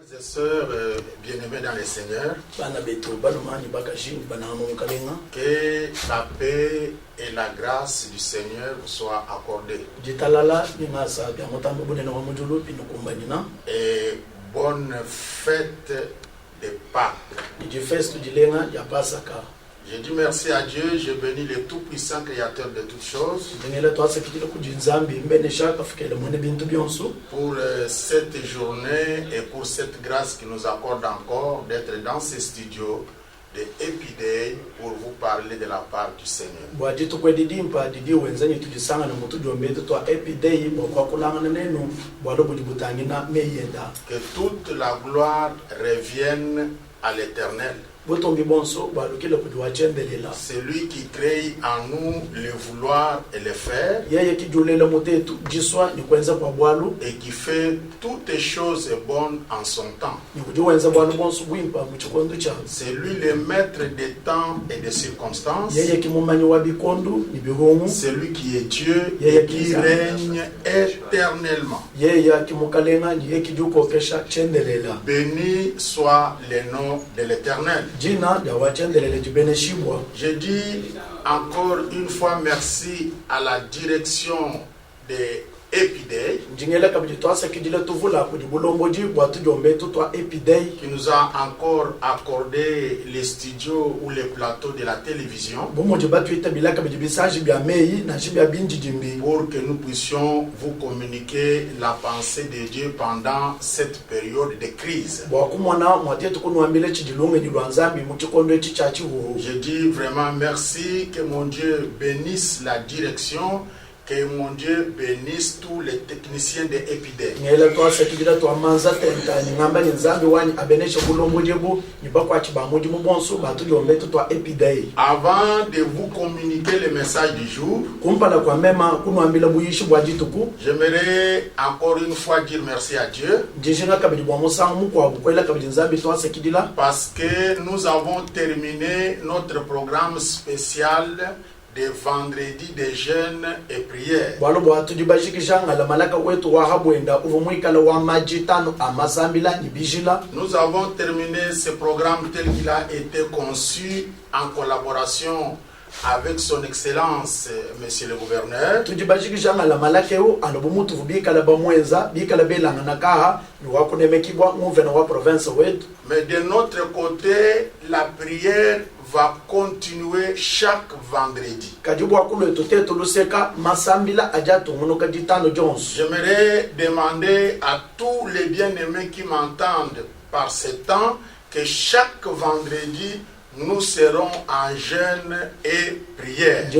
Frères et sœurs bien-aimés dans le Seigneur, que la paix et la grâce du Seigneur soient accordées. Et bonne fête de Pâques. Je dis merci à Dieu, je bénis le tout-puissant créateur de toutes choses pour cette journée et pour cette grâce qui nous accorde encore d'être dans ce studio de Happy Day pour vous parler de la part du Seigneur. Que toute la gloire revienne à l'Éternel. C'est lui qui crée en nous le vouloir et le faire et qui fait toutes les choses bonnes en son temps. C'est lui le maître des temps et des circonstances. C'est lui qui est Dieu et qui règne éternellement. Béni soit le nom de l'Éternel. Je dis encore une fois merci à la direction de Happy Day qui nous a encore accordé les studios ou les plateaux de la télévision pour que nous puissions vous communiquer la pensée de Dieu pendant cette période de crise. Je dis vraiment merci, que mon Dieu bénisse la direction, que mon Dieu bénisse tous les techniciens de Happy Day. Avant de vous communiquer le message du jour, j'aimerais encore une fois dire merci à Dieu parce que nous avons terminé notre programme spécial de vendredi de jeûne et prière. Nous avons terminé ce programme tel qu'il a été conçu en collaboration avec son excellence, monsieur le gouverneur. Mais de notre côté, la prière va continuer chaque vendredi. J'aimerais demander à tous les bien-aimés qui m'entendent par ce temps que chaque vendredi, nous serons en jeûne et prière.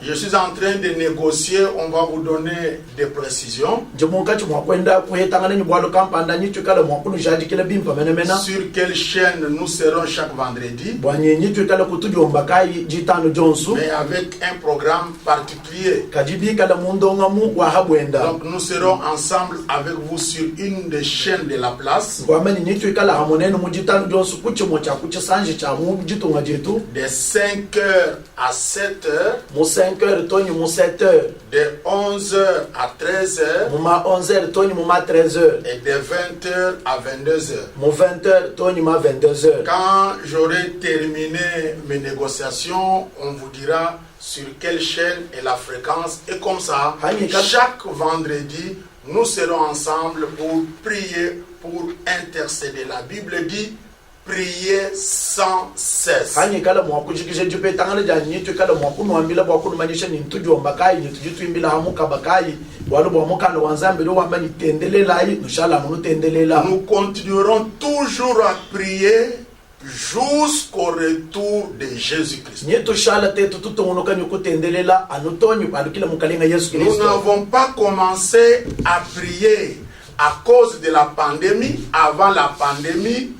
Je suis en train de négocier, on va vous donner des précisions sur quelle chaîne nous serons chaque vendredi, mais avec un programme particulier. Donc nous serons ensemble avec vous sur une des chaînes de la place de 5h à 7h, de 11h à 13h et de 20h à 22h. Quand j'aurai terminé mes négociations, on vous dira sur quelle chaîne et la fréquence, et comme ça, chaque vendredi, nous serons ensemble pour prier, pour intercéder. La Bible dit prier sans cesse. Nous continuerons toujours à prier jusqu'au retour de Jésus-Christ. Nous n'avons pas commencé à prier à cause de la pandémie. Avant la pandémie,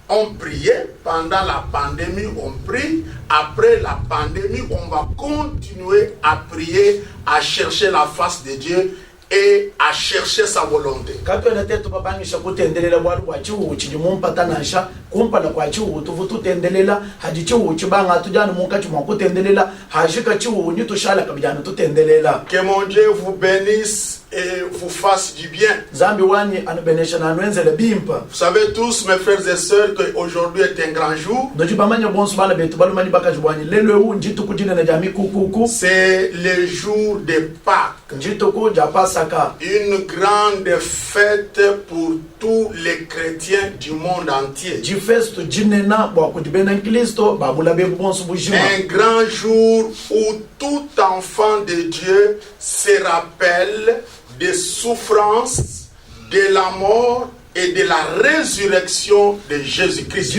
on priait. Pendant la pandémie, on prie. Après la pandémie, on va continuer à prier, à chercher la face de Dieu et à chercher sa volonté. kumpala kwa chiwu tuvutu tendelela haji chiwu chibanga tujana munka chimwa kutendelela hajika chiwu nyitu shala kabijana tutendelela. Que mon Dieu vous bénisse et vous fasse du bien. Zambi wani anubenesha na anwenzele bimpa. Vous savez tous, mes frères et sœurs, qu'aujourd'hui est un grand jour. C'est le jour de Pâques. Une grande fête pour tous les chrétiens du monde entier. Un grand jour où tout enfant de Dieu se rappelle des souffrances, de la mort et de la résurrection de Jésus-Christ.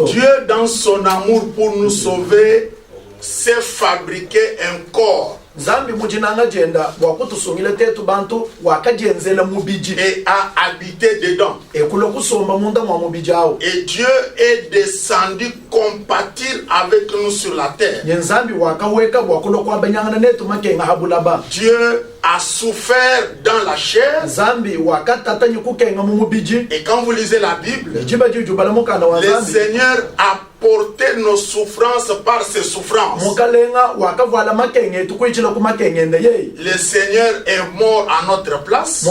Dieu, dans son amour pour nous sauver, s'est fabriqué un corps. Zambi mujinanga jenda wakutusungile tetu bantu wakajenzela mubiji et a habité dedans. Ekulokusomba munda mwa mubiji ao. Et Dieu est descendu compatir avec nous sur la terre. Nyenzambi wakaweka wakulokwa banyanga netu makenga habulaba. Dieu a souffert dans la chair. Zambi wakatata nyukukenga mubiji. Et quand vous lisez la Bible, le Seigneur a porté nos souffrances par ses souffrances. Le Seigneur est mort à notre place.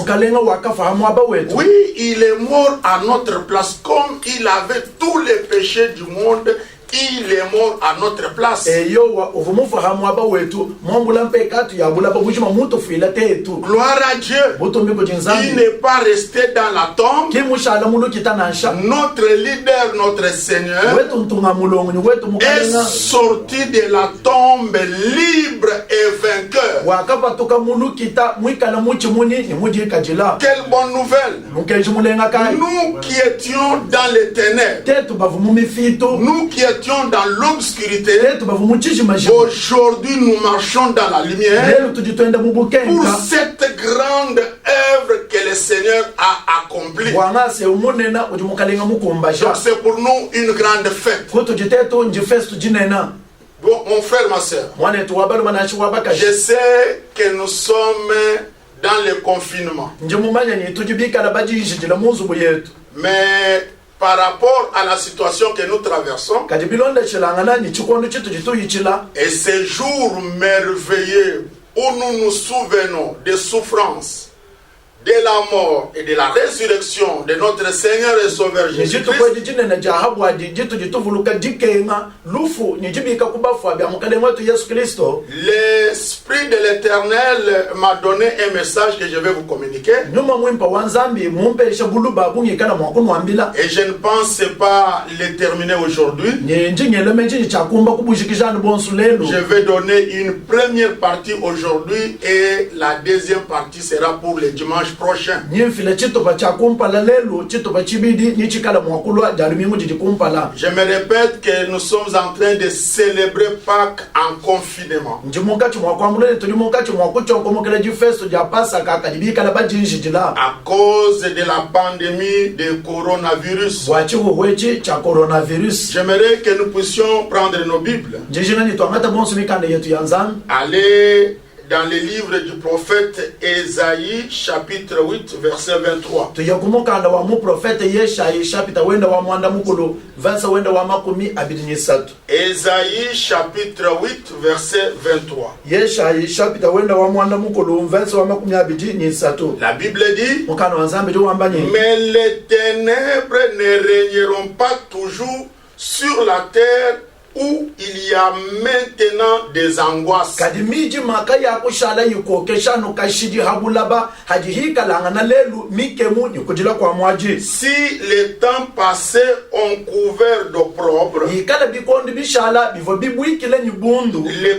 Oui, il est mort à notre place comme il avait tous les péchés du monde. Il est mort à notre place. Gloire à Dieu. Il n'est pas resté dans la tombe. Notre leader, notre Seigneur, est sorti de la tombe libre et vainqueur. Quelle bonne nouvelle. Nous qui étions dans les ténèbres, nous qui étions dans l'obscurité, aujourd'hui nous marchons dans la lumière pour cette grande œuvre que le Seigneur a accomplie. Donc c'est pour nous une grande fête. Bon, mon frère, ma soeur, je sais que nous sommes dans le confinement, mais par rapport à la situation que nous traversons, et ces jours merveilleux où nous nous souvenons des souffrances, de la mort et de la résurrection de notre Seigneur et Sauveur Jésus-Christ, l'Esprit de l'Éternel m'a donné un message que je vais vous communiquer. Et je ne pense pas le terminer aujourd'hui. Je vais donner une première partie aujourd'hui et la deuxième partie sera pour le dimanche prochain. Je me répète que nous sommes en train de célébrer Pâques en confinement. À cause de la pandémie de coronavirus. J'aimerais que nous puissions prendre nos Bibles. Allez dans le livre du prophète Ésaïe, chapitre 8, verset 23. Ésaïe, chapitre 8, verset 23. La Bible dit, mais les ténèbres ne régneront pas toujours sur la terre où il y a maintenant des angoisses. Si les temps passés ont couvert d'opprobre, les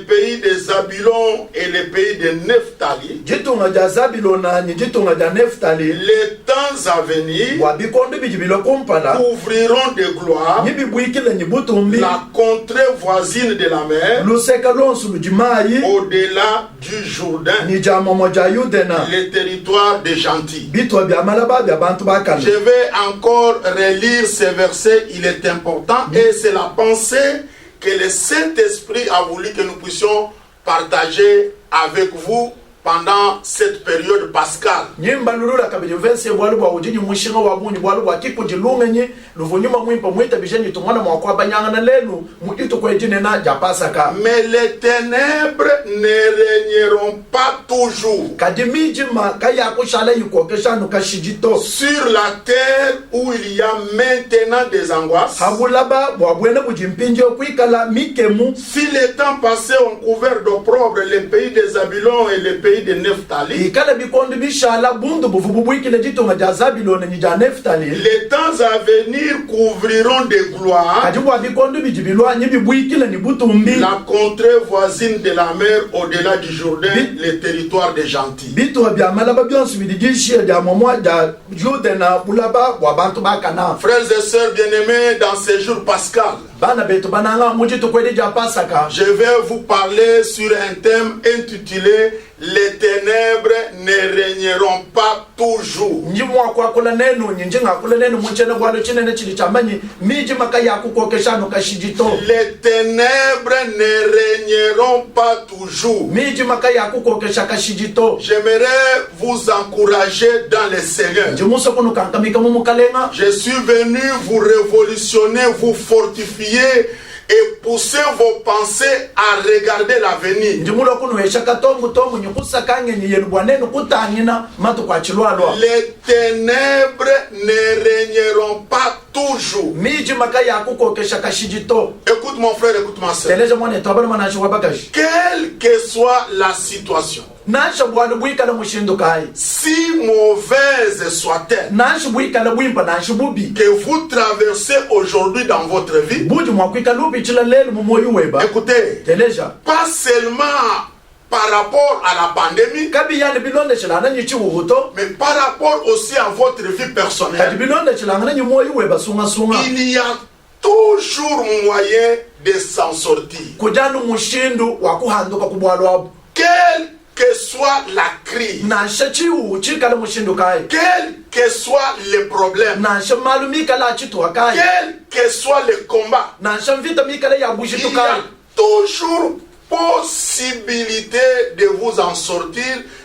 pays de Zabulon et les pays de Nephtali, les temps à venir couvriront de gloire la contrée voisine de la mer, au-delà du Jourdain, les territoires des gentils. Je vais encore relire ces versets, il est important, et c'est la pensée que le Saint-Esprit a voulu que nous puissions partager avec vous pendant cette période pascale. Nyimba lulula kabili vense bwalu bwa ujini mushinga wa bunyi bwalu bwa kiku jilungenye luvonyuma mwimpa mwita bijeni tumwana mwakwa banyanga na lenu mukito kwa ejine na japasaka. Mais les ténèbres ne régneront pas toujours Kadimiji makaya kushala yuko keshanu kashijito sur la terre où il y a maintenant des angoisses. Habulaba bwabwene bujimpinjo kuikala mikemu. Si les temps passés ont couvert d'opprobre les pays des Zabulon et les pays de Nephtali, Ikala bikondo bishala bundu buvububu ikile jito nga Zabulon ni ja Nephtali. les temps à venir couvriront de gloire Kajibwa bikondo bijibilwa nyibi buikile ni butumbi. la contrée voisine de la mer au-delà du Jourdain, les territoires des gentils. Bitu bya malaba byonsu bidigishi ya momwa da jude na bulaba wa bantu bakana. Frères et sœurs bien-aimés, dans ces jours pascal, Bana betu bananga mujito kwedi ja pasaka. je vais vous parler sur un thème intitulé Les ténèbres ne régneront pas toujours. Njimwa kwa kula nenu njinga kula nenu munchene bwalo chinene chili chamanyi miji makaya kukokeshano kashijito. Les ténèbres ne régneront pas toujours. Miji makaya kukokesha kashijito. J'aimerais vous encourager dans le Seigneur. Njimuso kunu kankamika mumukalenga. Je suis venu vous révolutionner, vous fortifier et pousser vos pensées à regarder l'avenir. Njimulo kunu heshaka tomu nyukusa kange ni yenu bwanenu kutangina matu kwa chilwalwa. Les ténèbres ne régneront pas toujours. Miji makaya kukokesha kashijito. Écoute mon frère, écoute ma soeur. Teleje mwane tabana manashi wabakashi. Quelle que soit la situation, Nasha bwalo bwikala mushindu kai. si mauvaise soit-elle, Nashi bwikala bwimpa nashi bubi. que vous traversez aujourd'hui dans votre vie, Buji mwakwika lupi chila lelu mumoyu weba. écoutez, Teleja. pas seulement par rapport à la pandémie, Kabi yale bilonde chilana nyichi wuto. mais par rapport aussi à votre vie Kadi personnelle, bilonde chilana nyumoyu weba sunga sunga. il y a toujours moyen de s'en sortir. Kujanu mushindu wakuhanduka kubwalwa. Quelle que soit la crise, Nasha chiwu chikala mushindu kai. quel que soit le problème, Nasha malumika la chitu kai. quel que soit le combat, Nasha mvita mikala ya il bushitu y kai. a toujours possibilité de vous en sortir,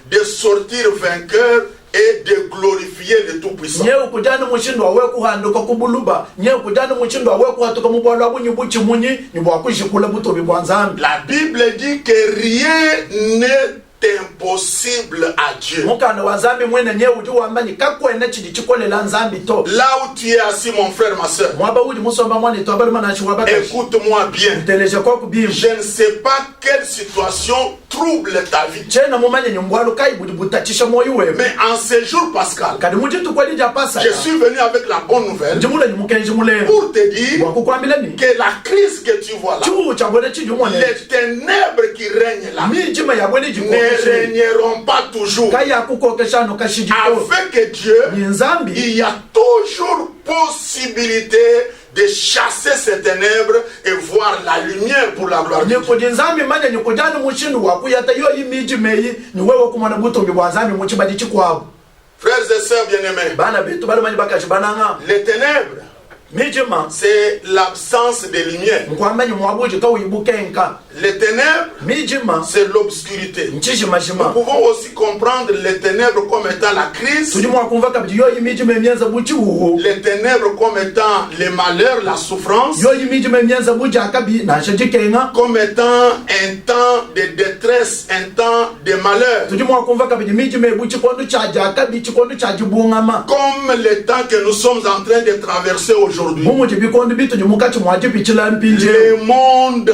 de sortir vainqueur et de glorifier le Tout-Puissant. Nyeu kujanu mushindu wawe kuhanduka kubuluba. Nyeu kujanu mushindu wawe kuhatuka mubwalwa bunyi buchi munyi. Nyubwa kushikula buto bibwanzambi. La Bible dit que rien n'est impossible à Dieu. Mukana wa zambi mwene nyeu uju wambani kakwene chidi chikolela nzambi to. Là où tu es assis, mon frère, ma soeur, Mwaba uji musomba mwani to abali manashi wabakashi. écoute-moi bien. Teleje kwa kubimu. Je ne sais pas quelle situation trouble ta vie. Chena mumanye nyumbwalu kai budi butachisha moyo wewe. Mais en ce jour pascal, Kadi mujitu kwa dija pasa. je suis venu avec la bonne nouvelle Njimule nyimukenji mule. pour te dire Wakukwambila ni. que la crise que tu vois là, Chuu chambole chiju mwane. les ténèbres qui règnent là, Mi jima ya bwene ne jikokeshe. régneront pas toujours. Kaya kukokeshano kashijito. Avec Dieu, Ni nzambi. il y a toujours possibilité de chasser ces ténèbres et voir la lumière pour la gloire de Dieu. Nyeko nzambi manya nyeko janu mushindu wakuyata yo imiji meyi. Ni wewe kumana butombi wa nzambi muchibadi chikwabo. Frères et sœurs bien-aimés, Bana bitu bali manyi bakashi bananga. les ténèbres, Mijima. c'est l'absence de lumière. Nkwambanyi mwabuji ka uyibukenka. Les ténèbres, Mijima. c'est l'obscurité. Nchishima Nous shima. pouvons aussi comprendre les ténèbres comme étant la crise, Tujimwa kumva kabidi yo imijima emyenza buchi uhu. les ténèbres comme étant les malheurs, la souffrance, Yo imijima emyenza buchi akabi na shajikenga. comme étant un temps de détresse, un temps de malheur, Tujimwa kumva kabidi mijima buchi kondo chaja akabi chikondo chajibungama. comme le temps que nous sommes en train de traverser aujourd'hui. Mumu jibikondo bitu jimukati mwajipi chila mpinje. Le monde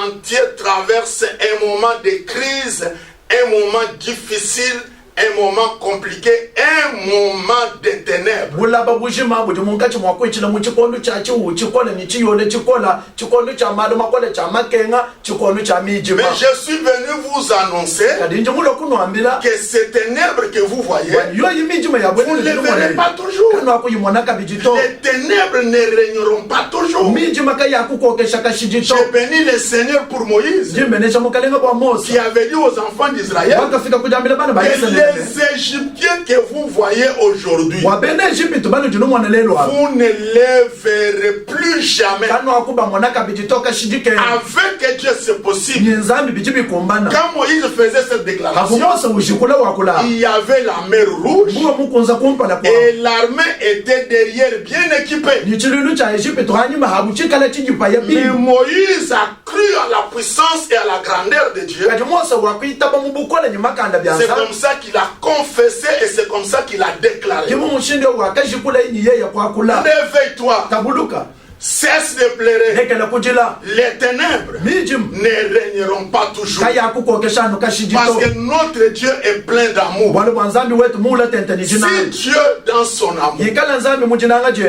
entier traverse un moment de crise, un moment difficile, un moment compliqué, un moment de ténèbres. Bulaba bujima budi munkati mwakwichila mu chikondo cha chiwu chikola ni chiyole chikola chikondo cha madu makola cha makenga chikondo cha mijima. Mais je suis venu vous annoncer Kadinje mulo kunwambila que ces ténèbres que vous voyez, yo imijima ya vous ne les verrez pas toujours. Kanu akuyimona kabijito. Les ténèbres ne régneront pas toujours. Mijima kaya kukokesha kashijito. J'ai béni le Seigneur pour Moïse, Jimbenesha mukalenga bwa Mose. qui avait dit aux enfants d'Israël Wakafika kujambila bana ba que Israeli. Les Égyptiens que vous voyez aujourd'hui, vous ne les verrez plus jamais. Avec Dieu, c'est possible. Quand Moïse faisait cette déclaration, il y avait la mer Rouge et l'armée était derrière, bien équipée. Mais Moïse a cru à la puissance et à la grandeur de Dieu. C'est comme ça qu'il a confessé et c'est comme ça qu'il a déclaré. Réveille-toi. Cesse de pleurer. Les ténèbres ne régneront pas toujours. Parce que notre Dieu est plein d'amour. Si Dieu, dans son amour,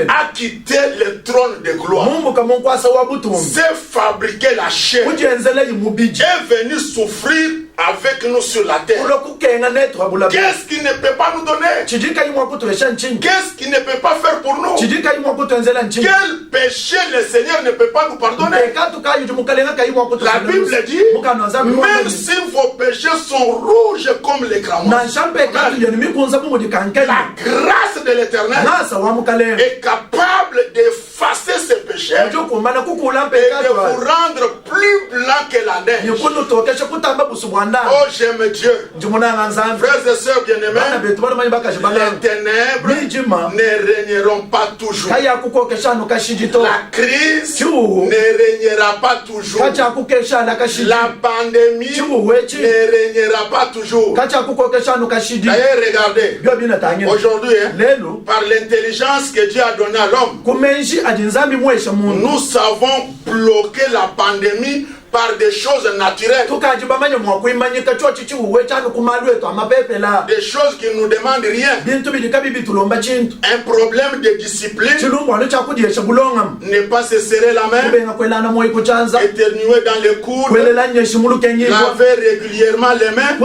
a quitté le trône de gloire, s'est fabriqué la chair, est venu souffrir avec nous sur la terre, qu'est-ce qu'il ne peut pas nous donner? Qu'est-ce qu'il ne peut pas faire pour nous? Quel péché le Seigneur ne peut pas nous pardonner? La Bible dit, même si vos péchés sont rouges comme les cramois, la grâce de l'Éternel est capable d'effacer ces péchés et de vous rendre plus blanc que la neige. Oh, j'aime Dieu. Frères et sœurs bien-aimés, les ténèbres ne régneront pas toujours. La crise ne régnera pas toujours. La pandémie ne régnera pas toujours. D'ailleurs, regardez, aujourd'hui, par l'intelligence que Dieu a donnée à l'homme, nous savons bloquer la pandémie par des choses naturelles. Des choses qui ne nous demandent rien. Un problème de discipline. Ne pas se serrer la main. Éternuer dans les coudes. Laver régulièrement les mains.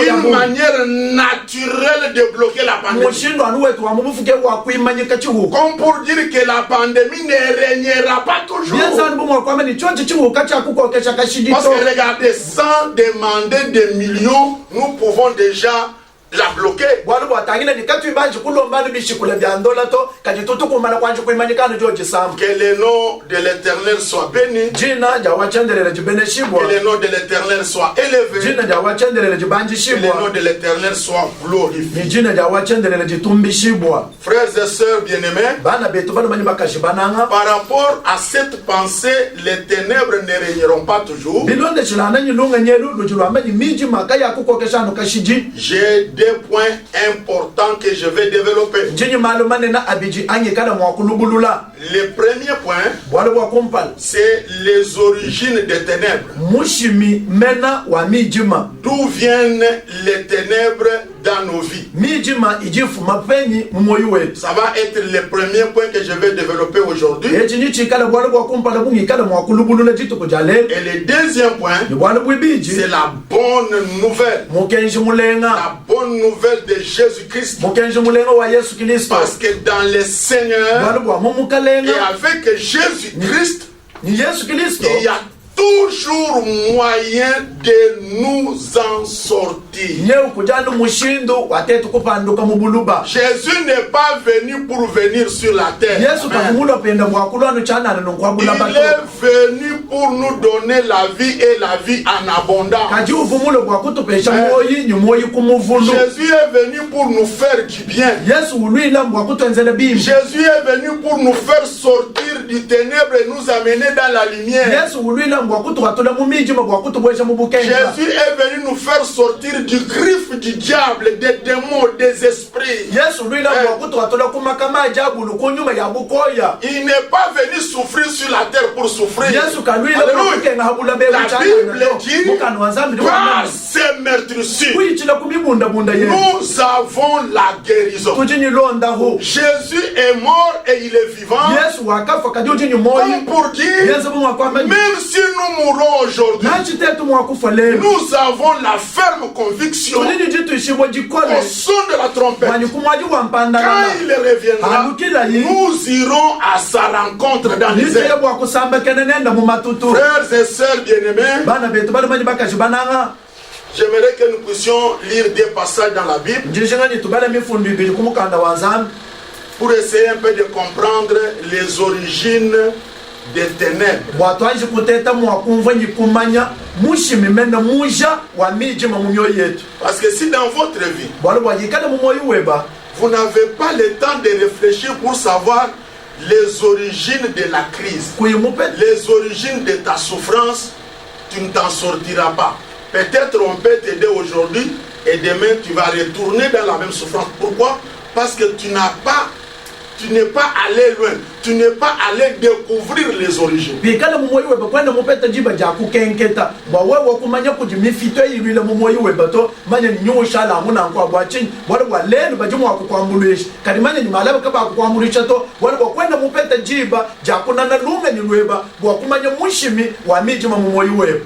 Une manière naturelle de bloquer la pandémie. Comme pour dire que la pandémie ne régnera pas toujours. Parce que regardez, sans demander des millions, nous pouvons déjà la bloquer. Que le nom de l'Éternel soit béni. Que le nom de l'Éternel soit élevé. Que le nom de l'Éternel soit glorifié. Frères et sœurs bien-aimés, par rapport à cette pensée, les ténèbres ne régneront pas toujours. J'ai deux points importants que je vais développer. Le premier point, c'est les origines des ténèbres. D'où viennent les ténèbres dans nos vies? Ça va être le premier point que je vais développer aujourd'hui. Et le deuxième point, c'est la bonne nouvelle. La bonne nouvelle de Jésus-Christ. Parce que dans le Seigneur et avec Jésus-Christ, il y a toujours moyen de nous en sortir. Jésus n'est pas venu pour venir sur la terre. Il est venu pour nous donner la vie et la vie en abondance. Jésus est venu pour nous faire du bien. Jésus est venu pour nous faire sortir du ténèbre et nous amener dans la lumière. Jésus est venu nous faire sortir du griffe du diable, des démons, des esprits. Il n'est pas venu souffrir sur la terre pour souffrir. Alléluia. La Bible dit, par ces meurtrissures, nous avons la guérison. Jésus est mort et il est vivant. Comme pour dire, même si nous mourons aujourd'hui, nous avons la ferme conviction au son de la trompette, quand il reviendra, nous irons à sa rencontre dans les airs. Frères et sœurs bien-aimés, J'aimerais que nous puissions lire des passages dans la Bible pour essayer un peu de comprendre les origines des ténèbres. Parce que si dans votre vie, vous n'avez pas le temps de réfléchir pour savoir les origines de la crise, les origines de ta souffrance, tu ne t'en sortiras pas. Peut-être on peut t'aider aujourd'hui et demain tu vas retourner dans la même souffrance. Pourquoi? Parce que tu n'es pas allé loin, tu n'es pas allé découvrir les origines.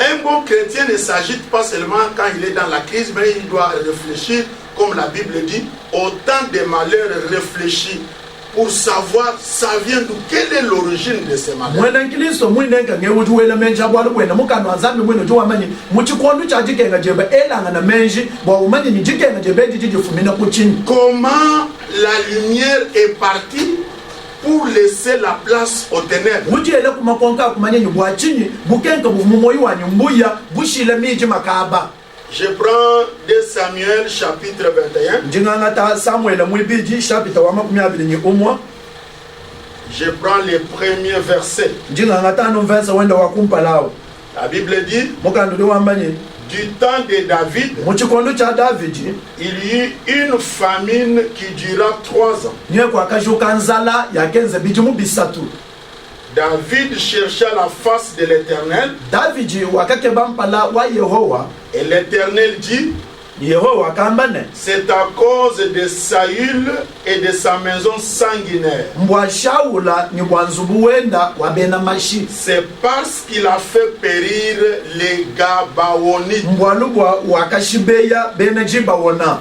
Un bon chrétien ne s'agite pas seulement quand il est dans la crise, mais il doit réfléchir, comme la Bible dit, au temps des malheurs réfléchis, pour savoir ça vient d'où, quelle est l'origine de ces malheurs. Comment la lumière est partie pour laisser la place aux ténèbres. Je prends 2 Samuel chapitre 21. Je prends les premiers versets. La Bible dit, du temps de David, il y eut une famine qui dura 3 ans. David chercha la face de l'Éternel. Et l'Éternel dit, c'est à cause de Saül et de sa maison sanguinaire. C'est parce qu'il a fait périr les Gabaonites.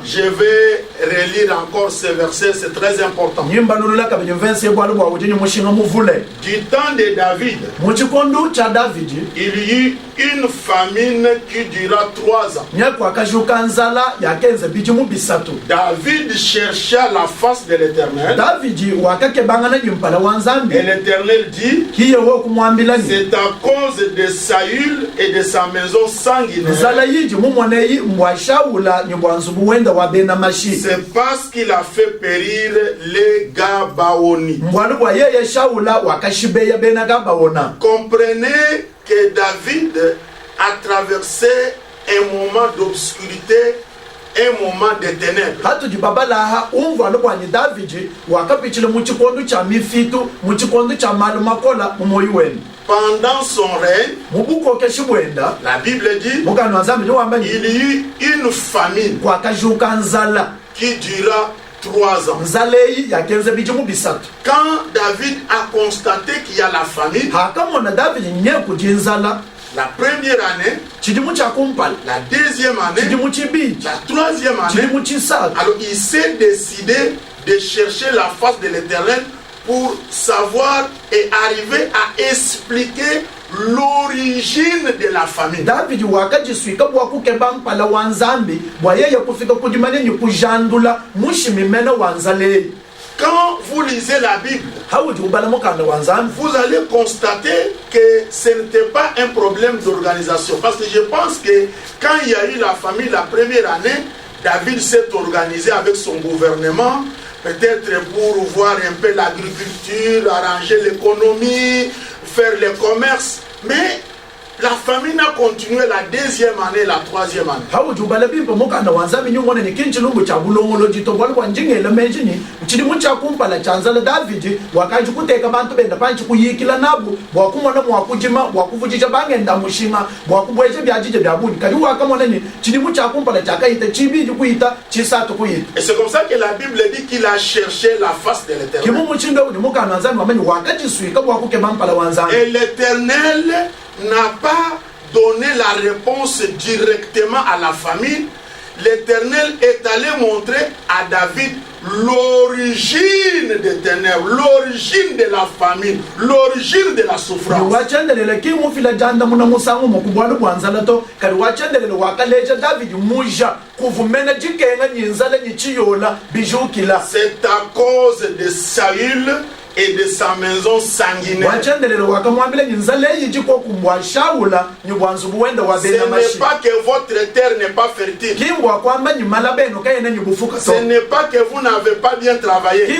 Je vais relire encore ce verset, c'est très important. Du temps de David, il y eut une famine qui dura 3 ans. David chercha la face de l'Éternel. Et l'Éternel dit, c'est à cause de Saül et de sa maison sanguinaire. C'est parce qu'il a fait périr les Gabaonites. Comprenez que David a traversé un moment d'obscurité, un moment de ténèbres. Pendant son règne, la Bible dit, il y eut une famine qui dura 3 ans. Quand David a constaté qu'il y a la famine, la première année, la deuxième année, la troisième année, alors il s'est décidé de chercher la face de l'Éternel pour savoir et arriver à expliquer l'origine de la famine. Quand vous lisez la Bible, vous allez constater que ce n'était pas un problème d'organisation. Parce que je pense que quand il y a eu la famine la première année, David s'est organisé avec son gouvernement, peut-être pour voir un peu l'agriculture, arranger l'économie, faire le commerce. Mais la famine a continué la deuxième année, la troisième année. Et c'est comme ça que la Bible dit qu'il a cherché la face de l'Éternel. Et l'Éternel n'a pas donné la réponse directement à la famine. l'Éternel est allé montrer à David l'origine des ténèbres, l'origine de la famine, l'origine de la souffrance. wachendelele kimu fila janda muna musangu mukubwalu bwanzalato kali wachendelele wakaleja David muja kuvumena jikenga nyinzala nyichiyola bijukila. C'est à cause de Saül et de sa maison sanguinaire. Ce n'est pas que votre terre n'est pas fertile. Ce n'est pas que vous n'avez pas bien travaillé. Mais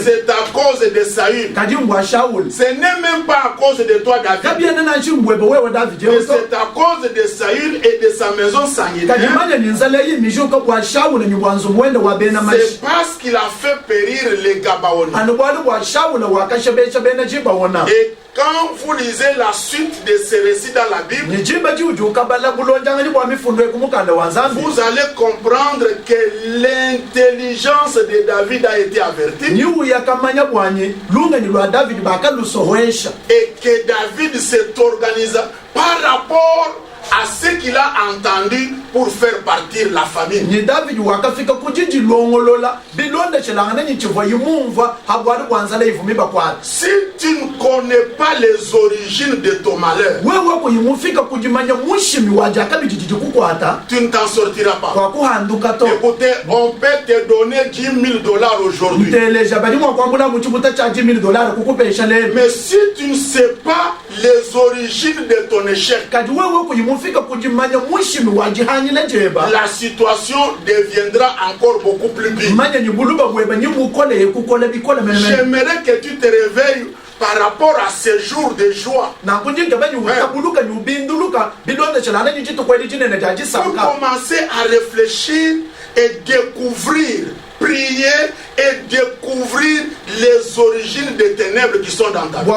c'est à cause de Saül. Ce n'est même pas à cause de toi, David. Mais c'est à cause de Saül et de sa maison sanguinaire. C'est parce qu'il a fait périr les Gabaonites. Et quand vous lisez la suite de ces récits dans la Bible, vous allez comprendre que l'intelligence de David a été avertie et que David s'est organisé par rapport à ce qu'il a entendu pour faire partir la famine. Si tu ne connais pas les origines de ton malheur, tu ne t'en sortiras pas. Écoutez, on peut te donner $10,000 aujourd'hui. Mais si tu ne sais pas les origines de ton échec, la situation deviendra encore beaucoup plus pire. J'aimerais que tu te réveilles par rapport à ces jours de joie. Pour commencer à réfléchir et découvrir, prier et découvrir les origines des ténèbres qui sont dans ta vie.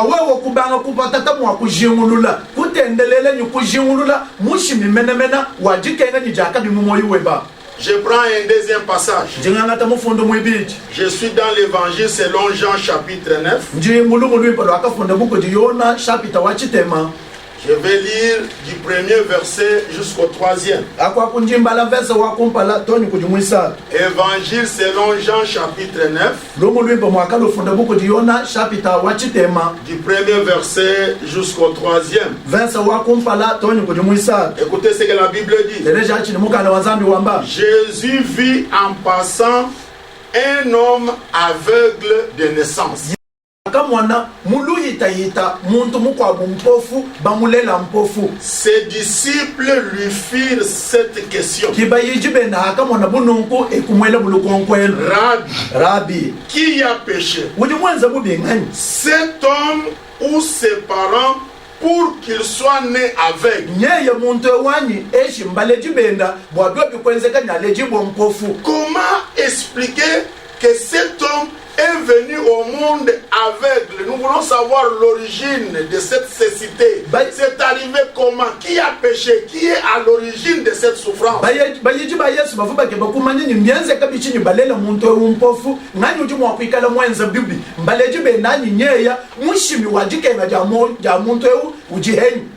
Je prends un deuxième passage. Je suis dans l'évangile selon Jean chapitre 9. Je vais lire du premier verset jusqu'au troisième. Évangile selon Jean chapitre 9. Du premier verset jusqu'au troisième. Écoutez ce que la Bible dit. Jésus vit en passant un homme aveugle de naissance. Ses disciples lui firent cette question. Rabbi, qui a péché, cet homme ou ses parents, pour qu'il soit né aveugle? Comment expliquer que cet homme est venu au monde aveugle? Nous voulons savoir l'origine de cette cécité. C'est arrivé comment? Qui a péché? Qui est à l'origine de cette souffrance?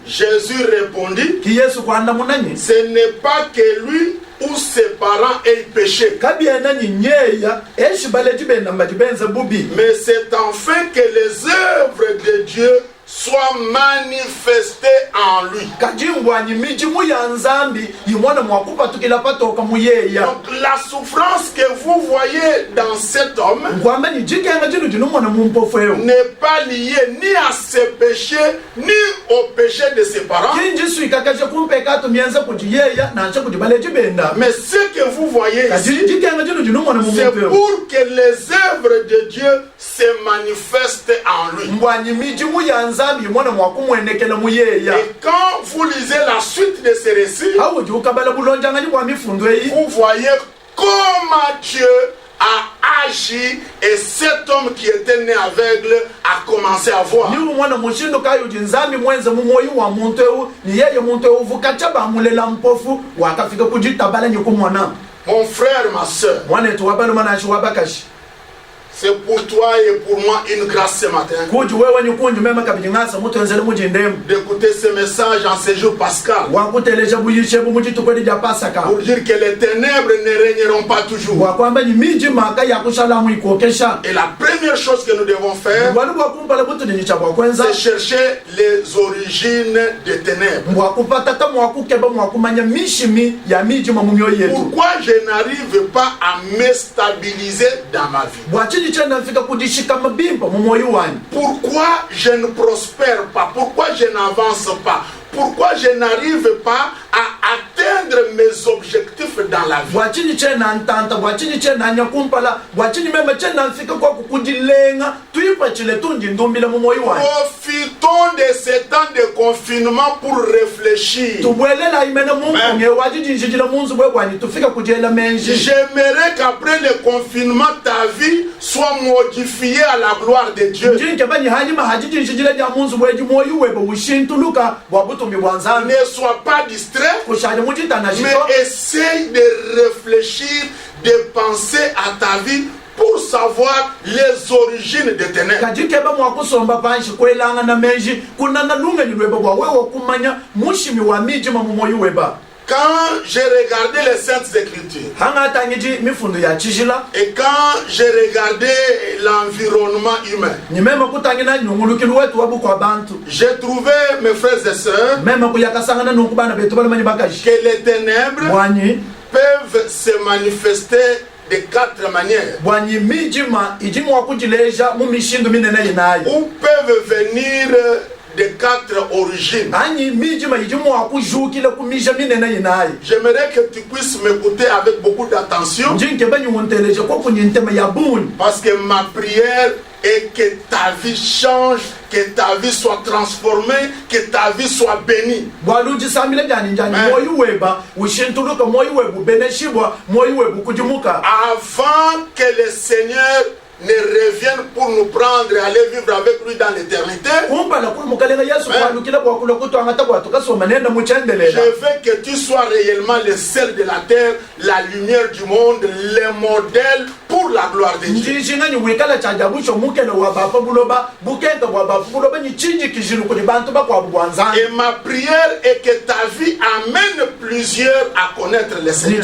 Jésus répondit, ce n'est pas que lui ou ses parents aient péché, mais c'est enfin que les œuvres de Dieu soient manifestées en lui. Donc la souffrance que vous voyez dans cet homme n'est pas liée ni à ses péchés ni au péché de ses parents. Mais ce que vous voyez ici, c'est pour que les œuvres de Dieu se manifestent en lui. Et quand vous lisez la suite de ces récits, vous voyez comment Dieu a agi et cet homme qui était né aveugle a commencé à voir. Mon frère, ma soeur, C'est pour toi et pour moi une grâce ce matin d'écouter ce message en ce jour pascal. Pour dire que les ténèbres ne régneront pas toujours. Et la première chose que nous devons faire, c'est chercher les origines des ténèbres. Pourquoi je n'arrive pas à me stabiliser dans ma vie? Pourquoi je ne prospère pas? Pourquoi je n'avance pas? Pourquoi je n'arrive pas à atteindre mes objectifs dans la vie? Profitons de ces temps de confinement pour réfléchir. J'aimerais qu'après le confinement, ta vie soit modifiée à la gloire de Dieu. Ne sois pas distrait, mais essaye de réfléchir, de penser à ta vie pour savoir les origines des ténèbres. Quand j'ai regardé les Saintes Écritures et quand j'ai regardé l'environnement humain, j'ai trouvé, mes frères et sœurs, que les ténèbres peuvent se manifester de 4 manières. Ou peuvent venir de 4 origines. J'aimerais que tu puisses m'écouter avec beaucoup d'attention, parce que ma prière est que ta vie change, que ta vie soit transformée, que ta vie soit bénie. Avant que le Seigneur ne revienne pour nous prendre et aller vivre avec lui dans l'éternité, je veux que tu sois réellement le sel de la terre, la lumière du monde, le modèle pour la gloire de Dieu. Et ma prière est que ta vie amène plusieurs à connaître le Seigneur.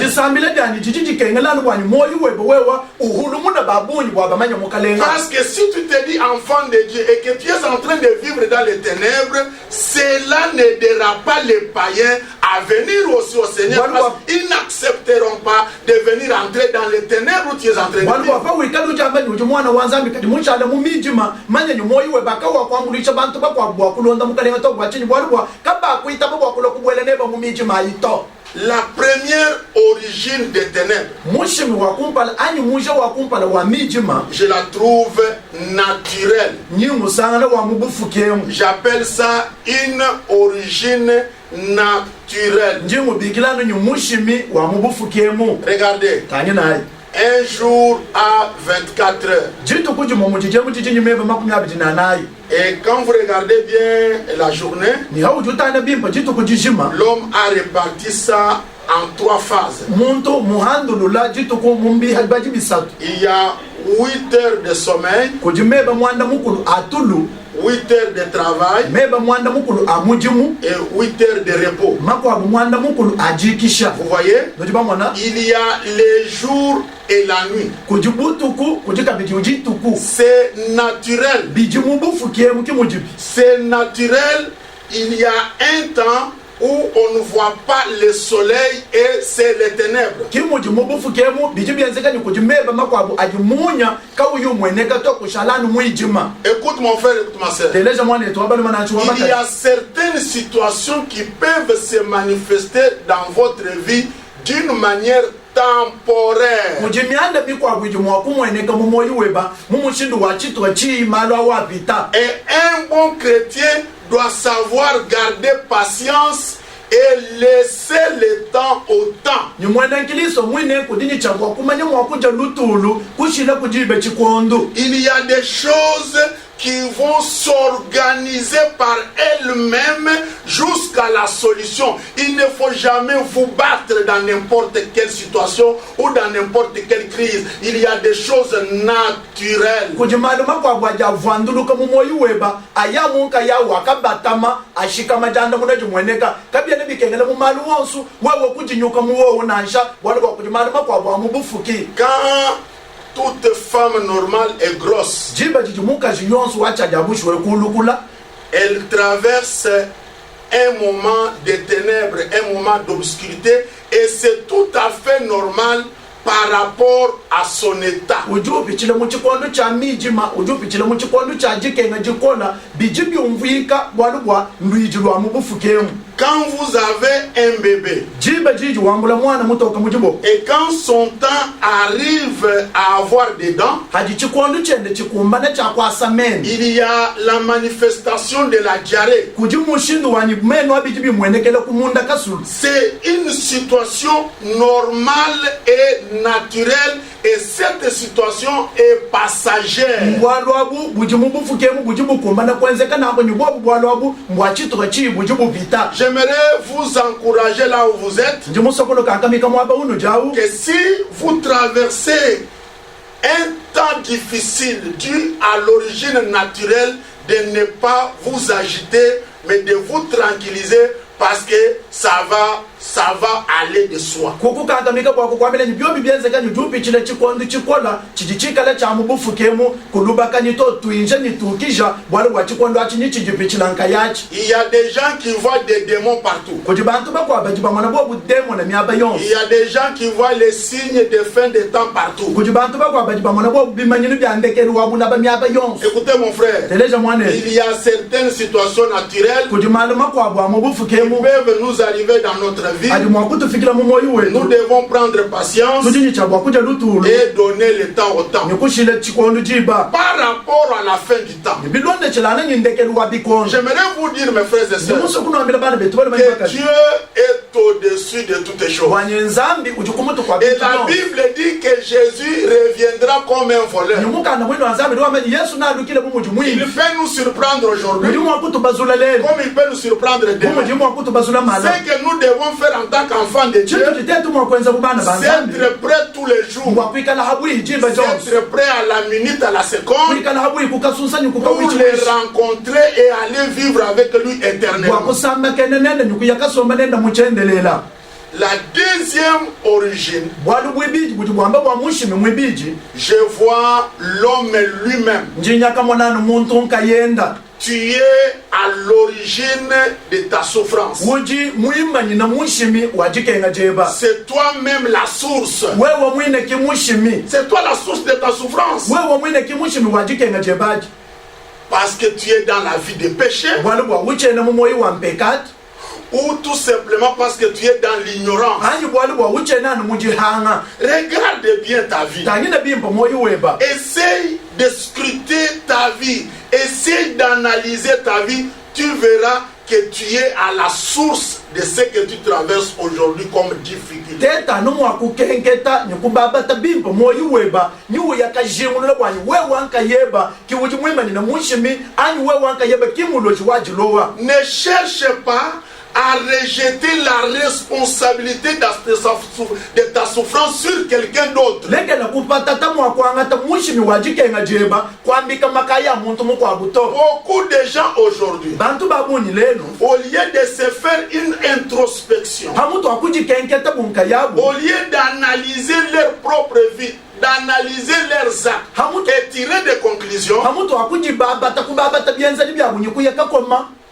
Parce que si tu te dis enfant de Dieu et que tu es en train de vivre dans les ténèbres, cela n'aidera pas les païens à venir aussi au Seigneur, parce qu'ils n'accepteront pas de venir entrer dans les ténèbres où tu es en train de vivre. La première origine des ténèbres, je la trouve naturelle. J'appelle ça une origine naturelle. Regardez, un jour à 24 heures. Et quand vous regardez bien la journée, l'homme a réparti ça en 3 phases. Il y a 8 heures de sommeil, 8 heures de travail et 8 heures de repos. Vous voyez, il y a les jours et la nuit. C'est naturel. C'est naturel. Il y a un temps où on ne voit pas le soleil et c'est les ténèbres. Écoute mon frère, écoute ma soeur. Il y a certaines situations qui peuvent se manifester dans votre vie d'une manière temporaire. Et un bon chrétien doit savoir garder patience et laisser le temps au temps. Il y a des choses qui vont s'organiser par elles-mêmes jusqu'à la solution. Il ne faut jamais vous battre dans n'importe quelle situation ou dans n'importe quelle crise. Il y a des choses naturelles. Quand toute femme normale est grosse, elle traverse un moment de ténèbres, un moment d'obscurité, et c'est tout à fait normal par rapport à son état. Quand vous avez un bébé et quand son temps arrive à avoir des dents, il y a la manifestation de la diarrhée. C'est une situation normale et naturelle, et cette situation est passagère. J'aimerais vous encourager là où vous êtes, que si vous traversez un temps difficile dû à l'origine naturelle, de ne pas vous agiter, mais de vous tranquilliser, parce que ça va aller de soi. Il y a des gens qui voient des démons partout. Il y a des gens qui voient les signes de fin des temps partout. Écoutez mon frère, il y a certaines situations naturelles qui peuvent nous arriver dans notre vie. Nous devons prendre patience et donner le temps au temps. Par rapport à la fin du temps, j'aimerais vous dire, mes frères et sœurs, que Dieu est au-dessus de toutes les choses. Et la Bible dit que Jésus reviendra comme un voleur. Il peut nous surprendre aujourd'hui, comme il peut nous surprendre demain. Ce que nous devons faire en tant qu'enfants de Dieu, c'est être prêt tous les jours, être prêt à la minute, à la seconde, pour les rencontrer et aller vivre avec lui éternellement. La deuxième origine, je vois l'homme lui-même. Tu es à l'origine de ta souffrance. C'est toi-même la source. C'est toi la source de ta souffrance. Parce que tu es dans la vie de péché, ou tout simplement parce que tu es dans l'ignorance. Regarde bien ta vie. Essaye de scruter ta vie. Essaye d'analyser ta vie. Tu verras que tu es à la source de ce que tu traverses aujourd'hui comme difficulté. Ne cherche pas à rejeter la responsabilité de ta souffrance sur quelqu'un d'autre. Beaucoup de gens aujourd'hui, au lieu de se faire une introspection, au lieu d'analyser leur propre vie, d'analyser leurs actes et tirer des conclusions,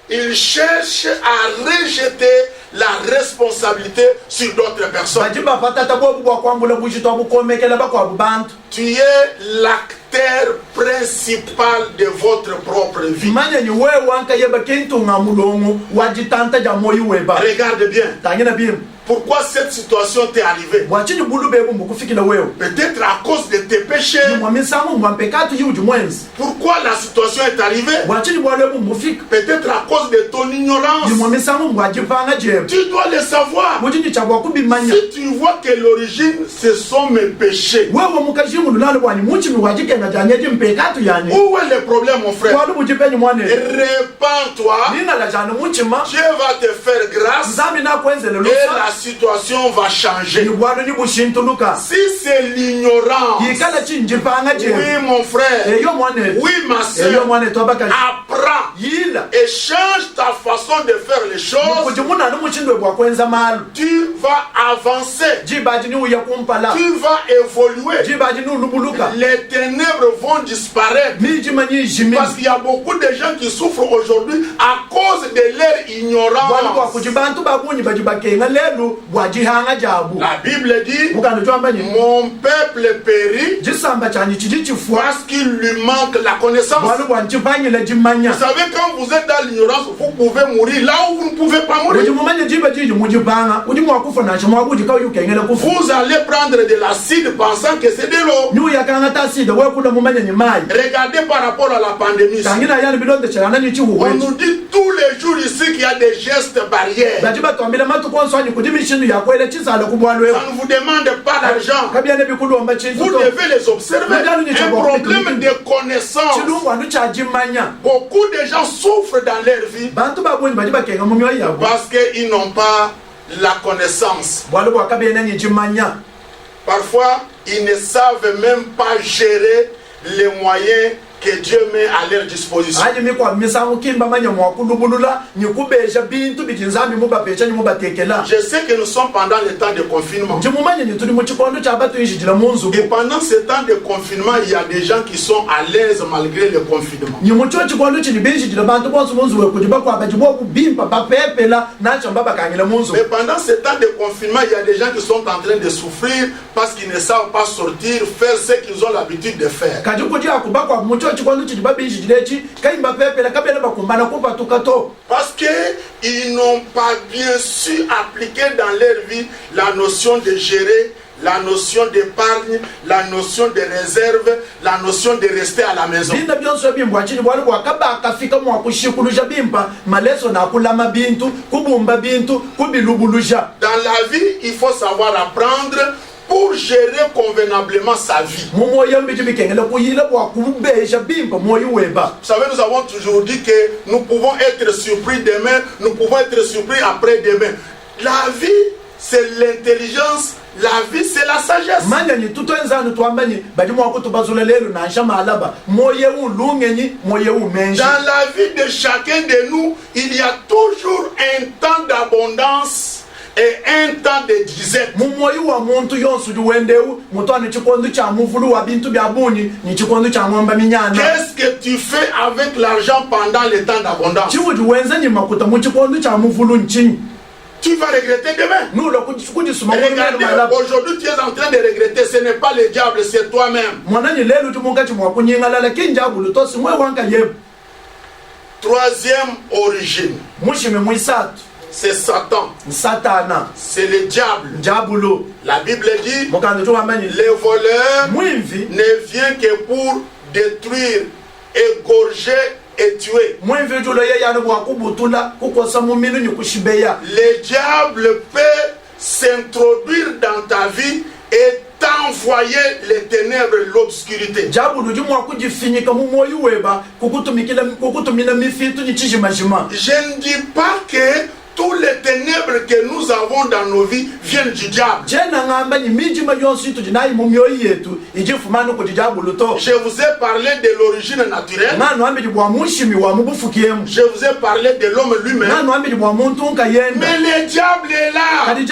ils cherchent à rejeter la responsabilité sur d'autres personnes. Tu es l'acteur principal de votre propre vie. Regarde bien. pourquoi cette situation t'est arrivée. Peut-être à cause de tes péchés. Pourquoi la situation est arrivée. Peut-être à cause de ton ignorance. Tu dois le savoir. Si tu vois que l'origine, ce sont mes péchés. Où est le problème, mon frère? Répands-toi. Dieu va te faire grâce. Et la situation va changer. Si c'est l'ignorance, oui mon frère, oui ma soeur, apprends et change ta façon de faire les choses. Tu vas avancer. Tu vas évoluer. Les ténèbres vont disparaître. Parce qu'il y a beaucoup de gens qui souffrent aujourd'hui à cause de leur ignorance. La Bible dit, mon peuple périt parce qu'il lui manque la connaissance. Vous savez, quand vous êtes dans l'ignorance, vous pouvez mourir là où vous ne pouvez pas mourir. Vous allez prendre de l'acide pensant que c'est de l'eau. Regardez par rapport à la pandémie. On nous dit tous les jours ici qu'il y a des gestes barrières. Ça ne vous demande pas d'argent. Vous devez les observer. Un problème de connaissance. Beaucoup de gens souffrent dans leur vie parce qu'ils n'ont pas la connaissance. Parfois, ils ne savent même pas gérer les moyens que Dieu met à leur disposition. Je sais que nous sommes pendant le temps de confinement. Et pendant ce temps de confinement, il y a des gens qui sont à l'aise malgré le confinement. Mais pendant ce temps de confinement, il y a des gens qui sont en train de souffrir parce qu'ils ne savent pas sortir, faire ce qu'ils ont l'habitude de faire. Parce qu'ils n'ont pas bien su appliquer dans leur vie la notion de gérer, la notion d'épargne, la notion de réserve, la notion de rester à la maison. Dans la vie, il faut savoir apprendre pour gérer convenablement sa vie. Vous savez, nous avons toujours dit que nous pouvons être surpris demain, nous pouvons être surpris après-demain. La vie, c'est l'intelligence, la vie, c'est la sagesse. Dans la vie de chacun de nous, il y a toujours un temps d'abondance et un temps de disette. Qu'est-ce que tu fais avec l'argent pendant le temps d'abondance? Tu vas regretter demain. Regardez, aujourd'hui tu es en train de regretter, ce n'est pas le diable, c'est toi-même. Troisième origine, c'est Satan. C'est le diable. La Bible dit, le voleur ne vient que pour détruire, égorger et tuer. Le diable peut s'introduire dans ta vie et t'envoyer les ténèbres, l'obscurité. Je ne dis pas que tous les ténèbres que nous avons dans nos vies viennent du diable. Je vous ai parlé de l'origine naturelle. Je vous ai parlé de l'homme lui-même. Mais le diable est là. On ne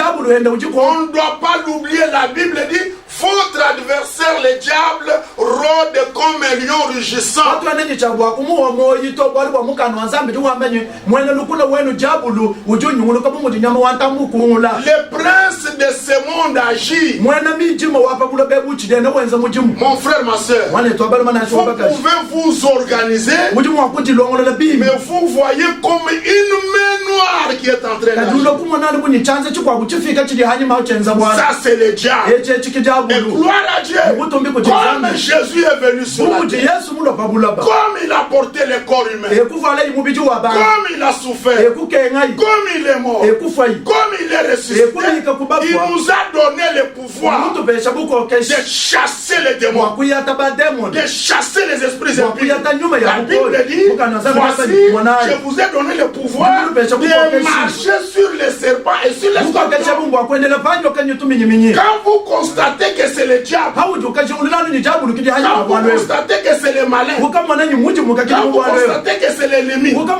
doit pas l'oublier. La Bible dit, votre adversaire le diable rôde rôde comme un lion rugissant. watu wanenye chabwa kumuwa moyi to bwali bwa mukano nzambi tuwambanye mwene lukuna wenu jabulu ujunyungulu kabu mudinyama wantambu kungula. Le prince de ce monde agit. mwene mijima wapabula bebu chidene wenza mujimu. Mon frère, ma soeur, vous pouvez vous organiser, mais vous voyez comme une main noire qui est en train d'agir. Ça, c'est le diable. Et gloire à Dieu. Comme Jésus est venu sur la terre, comme il a porté le corps humain, comme il a souffert, comme il est mort, comme il est ressuscité, il nous a donné le pouvoir de chasser les démons, de chasser les esprits impies. La Bible dit, voici, je vous ai donné le pouvoir de marcher sur les serpents et sur les scorpions. Quand vous constatez que c'est le diable, quand vous constatez que c'est le malin, quand vous constatez que c'est l'ennemi, levez-vous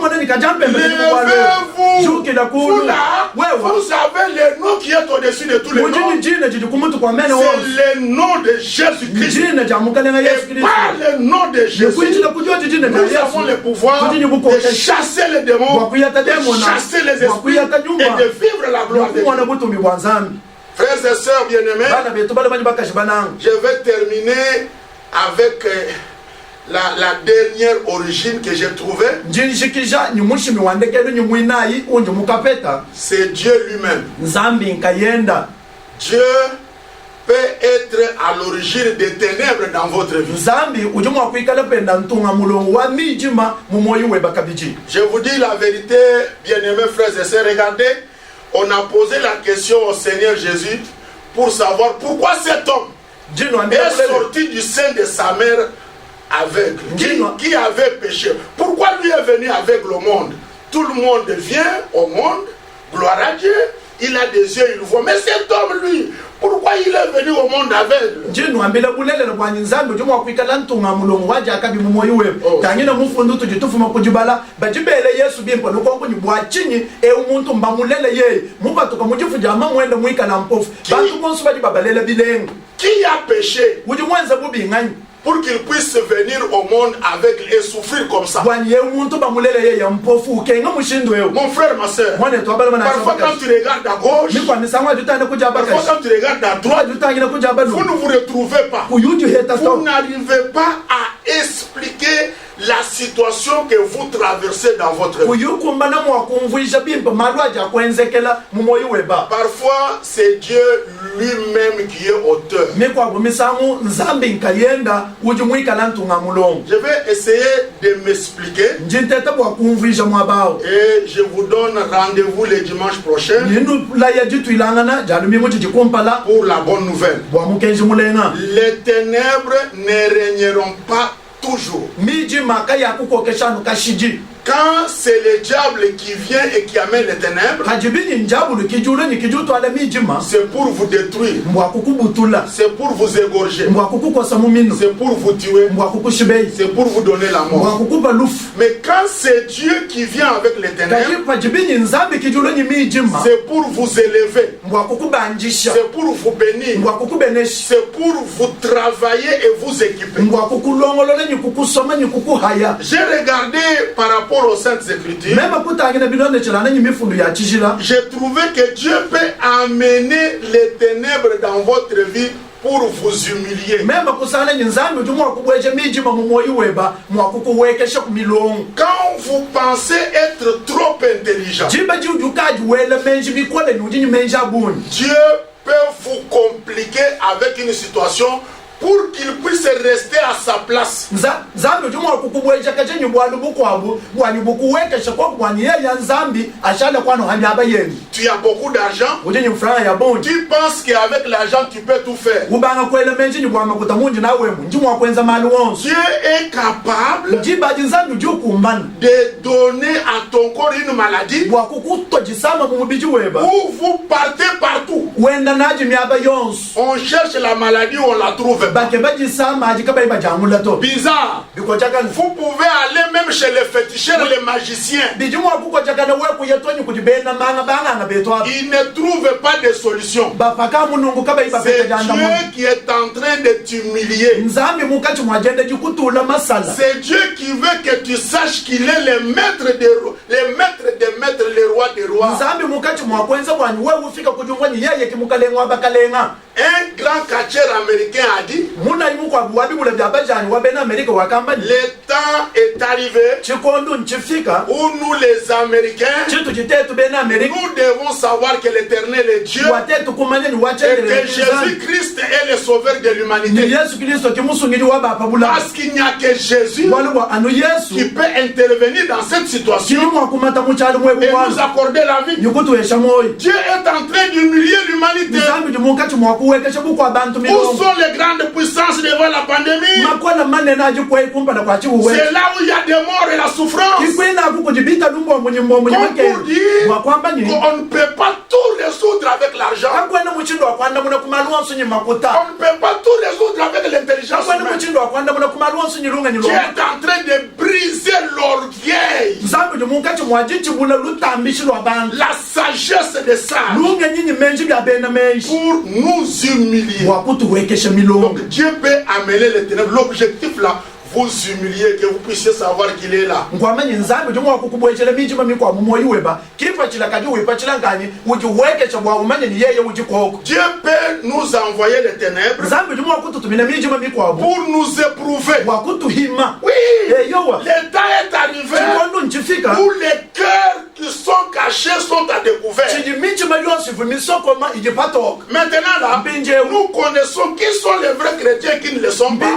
là, vous avez le nom qui est au-dessus de tous les noms. C'est le nom de Jésus-Christ. Et par le nom de Jésus, nous avons le pouvoir de chasser les démons, de chasser les esprits et de vivre la gloire de Dieu. Frères et sœurs bien-aimés, je vais terminer avec la dernière origine que j'ai trouvée. C'est Dieu lui-même. Dieu peut être à l'origine des ténèbres dans votre vie. Je vous dis la vérité, bien-aimés frères et sœurs, regardez, on a posé la question au Seigneur Jésus pour savoir pourquoi cet homme est sorti du sein de sa mère aveugle, qui avait péché. Pourquoi lui est venu avec le monde? Tout le monde vient au monde, gloire à Dieu, il a des yeux, il voit. Mais cet homme, lui, pourquoi il est venu au monde aveugle? Qui a péché pour qu'il puisse venir au monde aveugle et souffrir comme ça? Mon frère, ma soeur, parfois quand tu regardes à gauche, parfois quand tu regardes à droite, vous ne vous retrouvez pas. Vous n'arrivez pas à expliquer la situation que vous traversez dans votre vie. Parfois, c'est Dieu lui-même qui est auteur. Je vais essayer de m'expliquer. Et je vous donne rendez-vous le dimanche prochain pour la bonne nouvelle. Les ténèbres ne régneront pas toujours. Quand c'est le diable qui vient et qui amène les ténèbres, c'est pour vous détruire, c'est pour vous égorger, c'est pour vous tuer, c'est pour vous donner la mort. Mais quand c'est Dieu qui vient avec les ténèbres, c'est pour vous élever, c'est pour vous bénir, c'est pour vous travailler et vous équiper. J'ai regardé par rapport aux Saintes Écritures, j'ai trouvé que Dieu peut amener les ténèbres dans votre vie pour vous humilier. Quand vous pensez être trop intelligent, Dieu peut vous compliquer avec une situation pour qu'il puisse rester à sa place. Tu as beaucoup d'argent, tu penses qu'avec l'argent tu peux tout faire. Dieu est capable de donner à ton corps une maladie où vous partez partout. On cherche la maladie, on la trouve Bizarre. Vous pouvez aller même chez les féticheurs, les magiciens. Ils ne trouvent pas de solution. C'est Dieu qui est en train de t'humilier. C'est Dieu qui veut que tu saches qu'il est le maître des maîtres, le roi des rois. Un grand catcheur américain a dit: le temps est arrivé où nous les Américains, nous devons savoir que l'Éternel est Dieu et que Jésus-Christ est le sauveur de l'humanité. Parce qu'il n'y a que Jésus qui peut intervenir dans cette situation et nous accorder la vie. Dieu est en train d'humilier l'humanité. Où sont les grandes puissances devant la pandémie? C'est là où il y a des morts et la souffrance. Comme pour dire qu'on ne peut pas tout résoudre avec l'argent. On ne peut pas tout résoudre avec l'intelligence humaine. Tu es en train de briser l'orgueil, la sagesse des sages, pour nous humilier. Donc Dieu peut amener les ténèbres. L'objectif là, vous humilier, que vous puissiez savoir qu'il est là. Dieu peut nous envoyer les ténèbres pour nous éprouver. Oui, le temps est arrivé où les cœurs qui sont cachés sont à découvert. Maintenant là, nous connaissons qui sont les vrais chrétiens et qui ne le sont pas.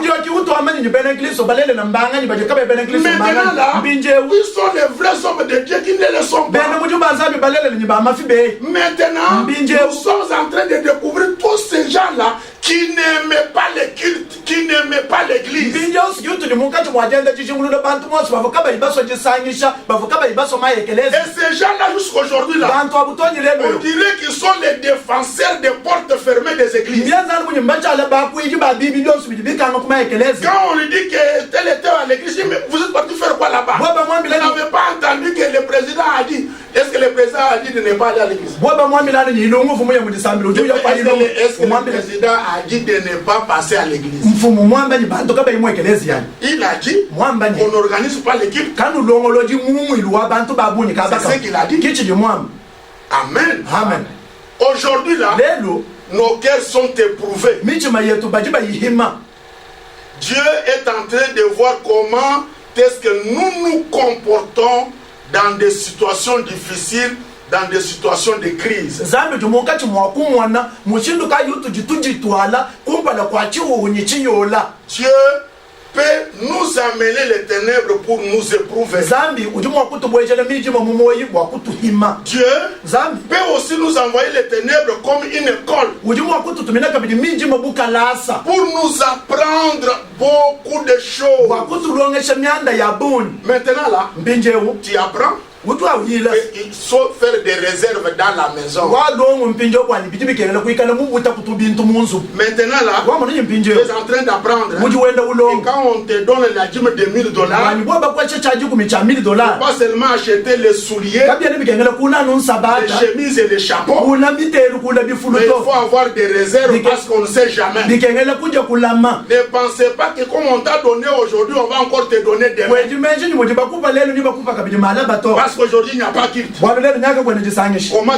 Maintenant là, qui sont les vrais hommes de Dieu qui ne le sont pas. Maintenant, nous sommes en train de découvrir tous ces gens-là qui n'aimaient pas le culte, qui n'aimaient pas l'église. Et ces gens-là, jusqu'aujourd'hui, là, on dirait qu'ils sont les défenseurs des portes fermées des églises. Quand on lui dit que tel était à l'église, mais vous êtes parti faire quoi là-bas? Vous n'avez pas entendu que le président a dit. Est-ce que le président a dit de ne pas aller à l'église? Est-ce que le président a dit de ne pas passer à l'église? Il a dit qu'on n'organise pas l'équipe. C'est ce qu'il a dit. Amen. Amen. Aujourd'hui là, nos cœurs sont éprouvés. Dieu est en train de voir comment est-ce que nous nous comportons dans des situations difficiles, dans des situations de crise. Dieu peut nous amener les ténèbres pour nous éprouver. Dieu peut aussi nous envoyer les ténèbres comme une école pour nous apprendre beaucoup de choses. Maintenant là, tu apprends. Il faut faire des réserves dans la maison. Maintenant là, tu es en train d'apprendre. Et quand on te donne la dîme de $1000, pas seulement acheter les souliers, les chemises et les chapeaux, mais il faut avoir des réserves parce qu'on ne sait jamais. Ne pensez pas que comme on t'a donné aujourd'hui, on va encore te donner demain. Parce qu'aujourd'hui il n'y a pas culte. Comment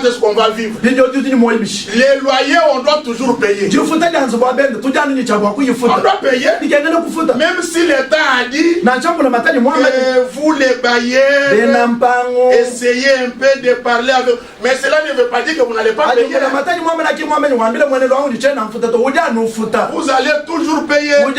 est-ce qu'on va vivre? Les loyers on doit toujours payer. On doit payer. Même si l'État a dit vous les bailleurs, essayez un peu de parler avec. Mais cela ne veut pas dire que vous n'allez pas payer. Vous allez toujours payer. Mais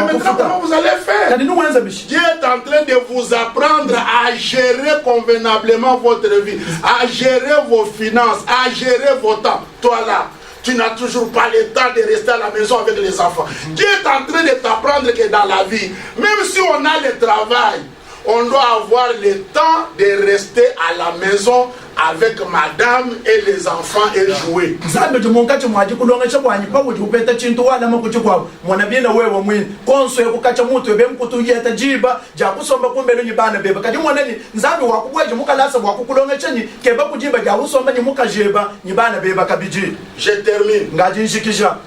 maintenant comment vous allez faire? Dieu est en train de vous apprendre à gérer convenablement votre vie, à gérer vos finances, à gérer vos temps. Toi là, tu n'as toujours pas le temps de rester à la maison avec les enfants. Dieu est en train de t'apprendre que dans la vie, même si on a le travail, on doit avoir le temps de rester à la maison avec madame et les enfants et jouer. Zambe jumonka chimwaji kulonga chabwanyi pa wujupeta chintu wala makuchikwa mwana bina wewe mwini konso yokukacha mutu ebe mkutu yeta jiba ja kusomba kumbelo nyibana beba kadi mwana ni nzambe wakubweje mukalasa wakukulonga chenyi keba kujiba ja usomba nyimuka jeba nyibana beba kabiji. Je termine. Ngaji nshikisha.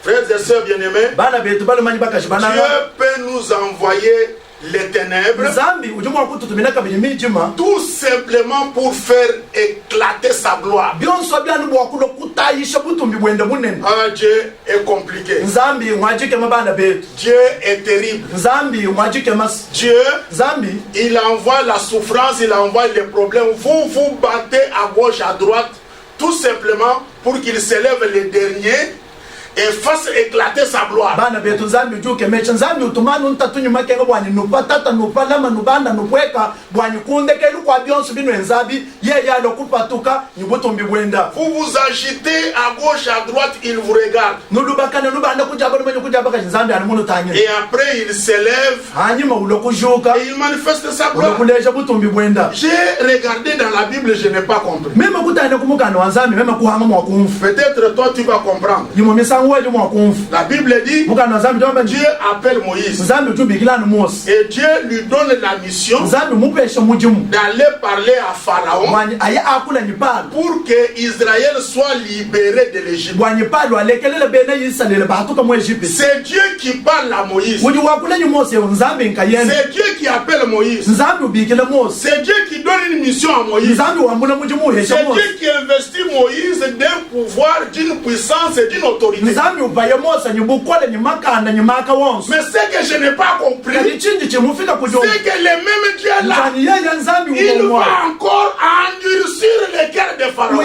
Frères et sœurs bien-aimés, Dieu peut nous envoyer les ténèbres tout simplement pour faire éclater sa gloire. Ah, Dieu est compliqué. Dieu est terrible. Dieu, il envoie la souffrance, il envoie les problèmes. Vous vous battez à gauche, à droite, tout simplement pour qu'il s'élève les derniers et fasse éclater sa gloire. Bana betu nzambi ujuke mecha nzambi utumanu ntatu makenga bwani nupatata nupalama nubanda nupweka bwani kundeke lukwa byonso bino enzabi ye yalo kupatuka nyibutumbi bwenda. Vous vous agitez à gauche à droite, il vous regarde. Nulubakana nubanda kujaba numenye kujaba ka nzambi animunu tanya. Et après il s'élève. Hanyuma ulokujuka. Et il manifeste sa gloire. Ulokuleja butumbi bwenda. J'ai regardé dans la Bible, je n'ai pas compris. Même kutana kumukana wanzambi même kuhanga mwa kumfu. Peut-être toi tu vas comprendre. La Bible dit Dieu appelle Moïse et Dieu lui donne la mission d'aller parler à Pharaon pour que Israël soit libéré de l'Égypte. C'est Dieu qui parle à Moïse. C'est Dieu qui appelle Moïse. C'est Dieu qui donne une mission à Moïse. C'est Dieu qui investit Moïse d'un pouvoir, d'une puissance et d'une autorité. Mais ce que je n'ai pas compris, c'est que le même Dieu là, il va encore endurcir les cœurs de Pharaon.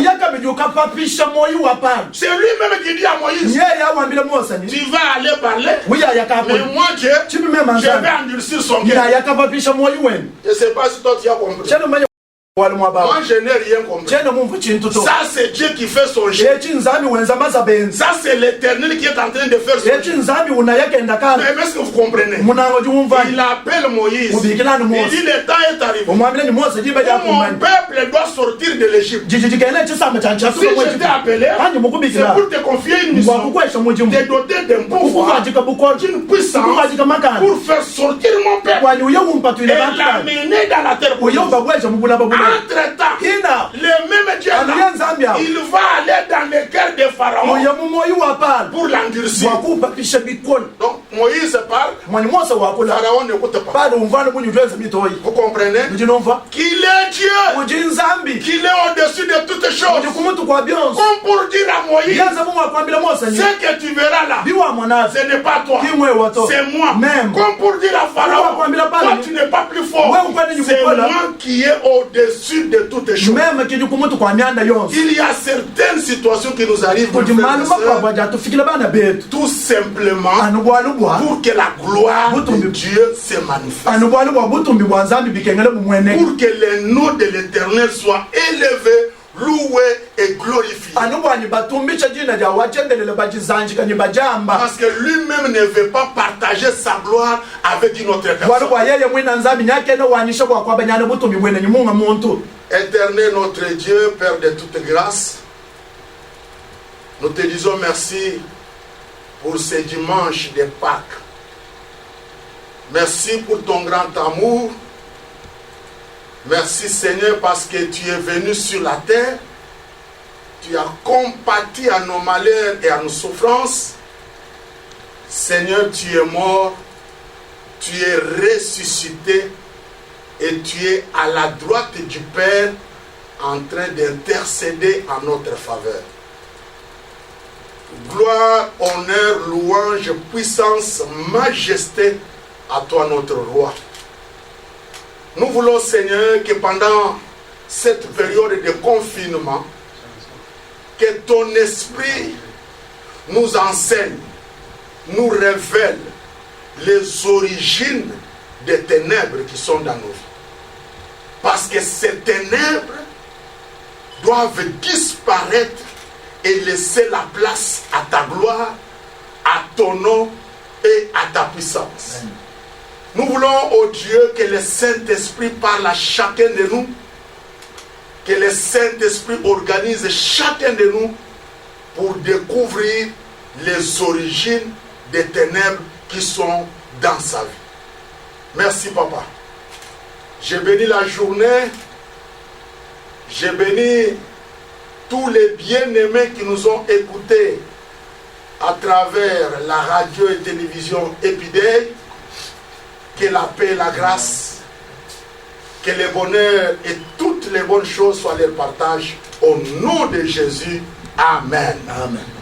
C'est lui-même qui dit à Moïse, tu vas aller parler, mais moi Dieu, je vais endurcir son cœur. Je ne sais pas si toi tu as compris. Moi je n'ai rien compris. Ça c'est Dieu qui fait son jeu. Ça c'est l'Éternel qui est en train de faire son jeu. Mais est-ce que vous comprenez? Il appelle Moïse. Il dit le temps est arrivé. Mon peuple doit sortir de l'Égypte. Si je t'ai appelé, c'est pour te confier une mission, te doter d'un pouvoir, d'une puissance, pour faire sortir mon peuple et l'amener dans la terre promise. Entre-temps, le même Dieu là, il va aller dans le cœur de Pharaon pour l'endurcir. Donc Moïse parle, Pharaon n'écoute pas. Vous comprenez qu'il est Dieu, qu'il est au-dessus de toutes choses. Comme pour dire à Moïse, ce que tu verras là, ce n'est pas toi, c'est moi. Comme pour dire à Pharaon, toi tu n'es pas plus fort, c'est moi qui est au-dessus de toutes choses. Il y a certaines situations qui nous arrivent tout simplement pour que la gloire de Dieu se manifeste, pour que le nom de l'Éternel soit élevé, loué et glorifié. Parce que lui-même ne veut pas partager sa gloire avec une autre personne. Éternel notre Dieu, Père de toute grâce, nous te disons merci pour ce dimanche de Pâques. Merci pour ton grand amour. Merci Seigneur parce que tu es venu sur la terre. Tu as compati à nos malheurs et à nos souffrances. Seigneur, tu es mort. Tu es ressuscité. Et tu es à la droite du Père en train d'intercéder en notre faveur. Gloire, honneur, louange, puissance, majesté à toi notre roi. Nous voulons Seigneur que pendant cette période de confinement, que ton esprit nous enseigne, nous révèle les origines des ténèbres qui sont dans nos vies. Parce que ces ténèbres doivent disparaître et laisser la place à ta gloire, à ton nom et à ta puissance. Amen. Nous voulons, oh Dieu, que le Saint-Esprit parle à chacun de nous Que le Saint-Esprit organise chacun de nous pour découvrir les origines des ténèbres qui sont dans sa vie. Merci, Papa. J'ai béni la journée. J'ai béni tous les bien-aimés qui nous ont écoutés à travers la radio et télévision Épidée. Que la paix et la grâce, que le bonheur et toutes les bonnes choses soient leur partage. Au nom de Jésus. Amen. Amen.